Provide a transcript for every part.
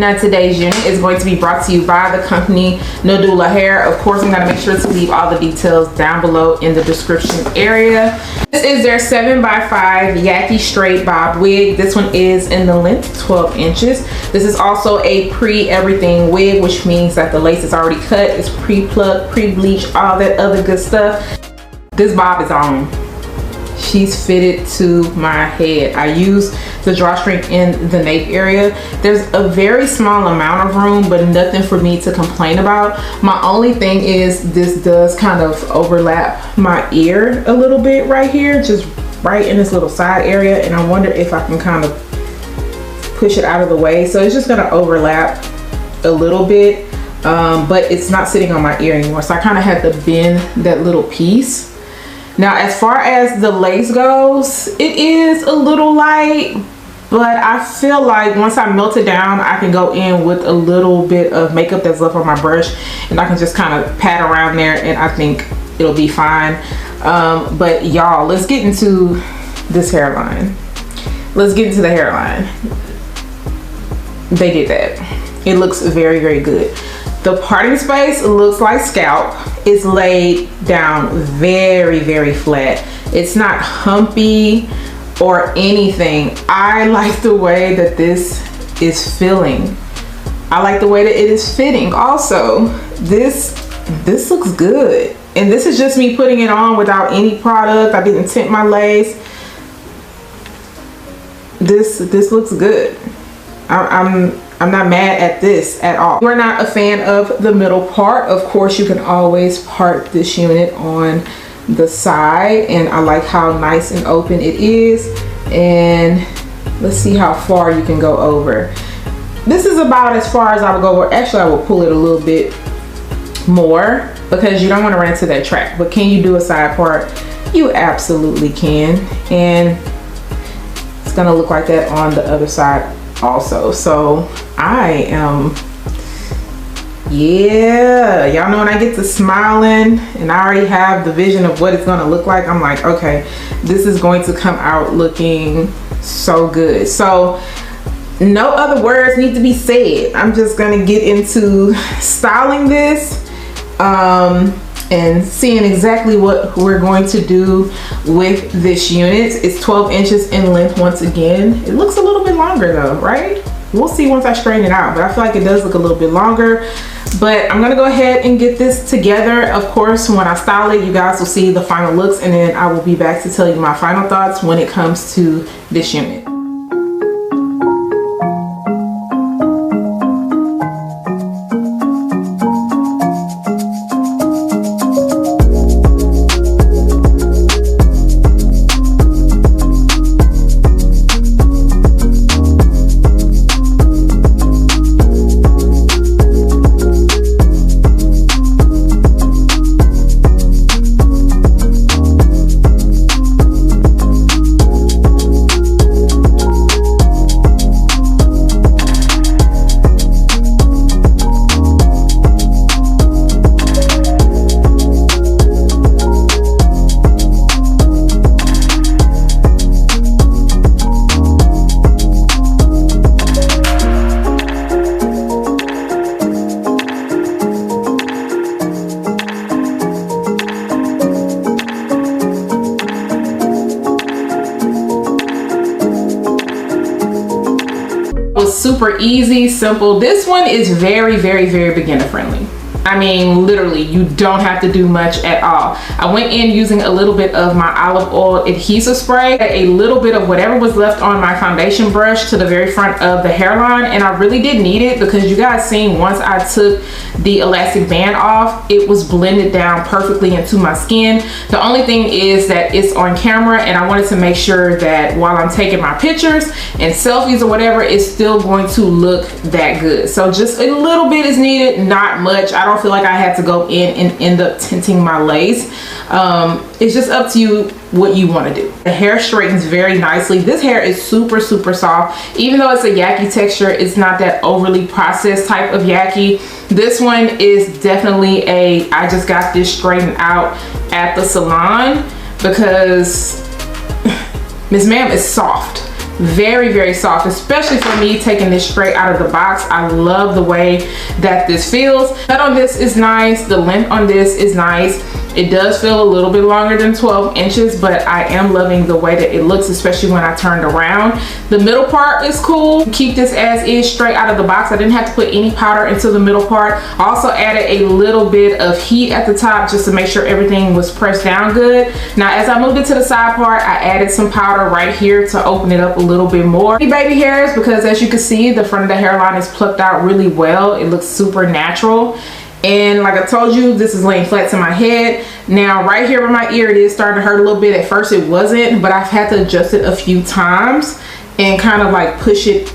Now today's unit is going to be brought to you by the company Nadula Hair. Of course, I'm going to make sure to leave all the details down below in the description area. This is their 7x5 Yaki straight bob wig. This one is in the length 12 inches. This is also a pre-everything wig, which means that the lace is already cut, it's pre-plucked, pre-bleached, all that other good stuff. This bob is on. She's fitted to my head. I use the drawstring in the nape area. There's a very small amount of room, but nothing for me to complain about. My only thing is this does kind of overlap my ear a little bit right here, just right in this little side area, and I wonder if I can kind of push it out of the way. So it's just gonna overlap a little bit, but it's not sitting on my ear anymore. So I kind of had to bend that little piece. Now, as far as the lace goes, it is a little light, but I feel like once I melt it down, I can go in with a little bit of makeup that's left on my brush, and I can just kind of pat around there, and I think it'll be fine. But y'all, let's get into this hairline. Let's get into the hairline. They did that. It looks very, very good. The parting space looks like scalp. It's laid down very, very flat. It's not humpy or anything. I like the way that this is filling. I like the way that it is fitting. Also, this looks good. And this is just me putting it on without any product. I didn't tint my lace. This looks good. I'm not mad at this at all. If you're not a fan of the middle part, of course you can always part this unit on the side, and I like how nice and open it is. And let's see how far you can go over. This is about as far as I would go over. Actually, I will pull it a little bit more because you don't want to run into that track. But can you do a side part? You absolutely can. And it's gonna look like that on the other side also. So I am, yeah, y'all know when I get to smiling and I already have the vision of what it's gonna look like, I'm like, okay, this is going to come out looking so good. So no other words need to be said. I'm just gonna get into styling this and seeing exactly what we're going to do with this unit. It's 12 inches in length once again. It looks a little bit longer though, right? We'll see once I straighten it out, but I feel like it does look a little bit longer. But I'm gonna go ahead and get this together. Of course, when I style it, you guys will see the final looks, and then I will be back to tell you my final thoughts when it comes to this unit. Super easy, simple. This one is very, very, very beginner friendly. I mean, literally, you don't have to do much at all. I went in using a little bit of my olive oil adhesive spray, a little bit of whatever was left on my foundation brush to the very front of the hairline, and I really did need it because you guys seen once I took the elastic band off, it was blended down perfectly into my skin. The only thing is that it's on camera, and I wanted to make sure that while I'm taking my pictures and selfies or whatever, it's still going to look that good. So just a little bit is needed, not much. I don't feel like I had to go in and end up tinting my lace. It's just up to you what you want to do. The hair straightens very nicely. This hair is super, super soft. Even though it's a Yaki texture, it's not that overly processed type of Yaki. This one is definitely a, I just got this straightened out at the salon because Miss Ma'am is soft. Very, very soft, especially for me taking this straight out of the box. I love the way that this feels. The cut on this is nice. The length on this is nice. It does feel a little bit longer than 12 inches, but I am loving the way that it looks, especially when I turned around. The middle part is cool. Keep this as is straight out of the box. I didn't have to put any powder into the middle part. I also added a little bit of heat at the top just to make sure everything was pressed down good. Now, as I moved it to the side part, I added some powder right here to open it up a little bit more. Baby hairs, because as you can see, the front of the hairline is plucked out really well. It looks super natural. And like I told you, this is laying flat to my head. Now right here where my ear, it is starting to hurt a little bit. At first it wasn't, but I've had to adjust it a few times and kind of like push it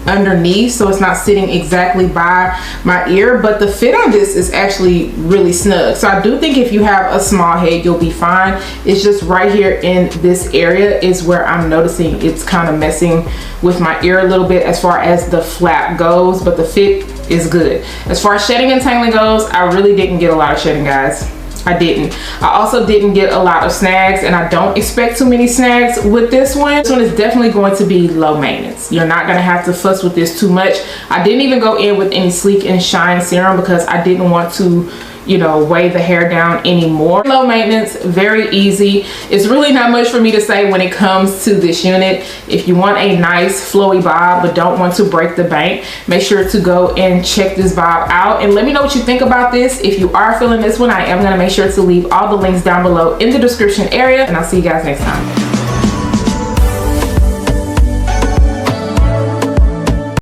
underneath so it's not sitting exactly by my ear. But the fit on this is actually really snug, so I do think if you have a small head you'll be fine. It's just right here in this area is where I'm noticing it's kind of messing with my ear a little bit as far as the flap goes, but the fit is good. As far as shedding and tangling goes, I really didn't get a lot of shedding, guys. I didn't. I also didn't get a lot of snags, and I don't expect too many snags with this one. This one is definitely going to be low maintenance. You're not going to have to fuss with this too much. I didn't even go in with any Sleek and Shine serum because I didn't want to, you know, weigh the hair down anymore. Low maintenance, very easy. It's really not much for me to say when it comes to this unit. If you want a nice flowy bob but don't want to break the bank, make sure to go and check this bob out and let me know what you think about this. If you are feeling this one, I am going to make sure to leave all the links down below in the description area, and I'll see you guys next time.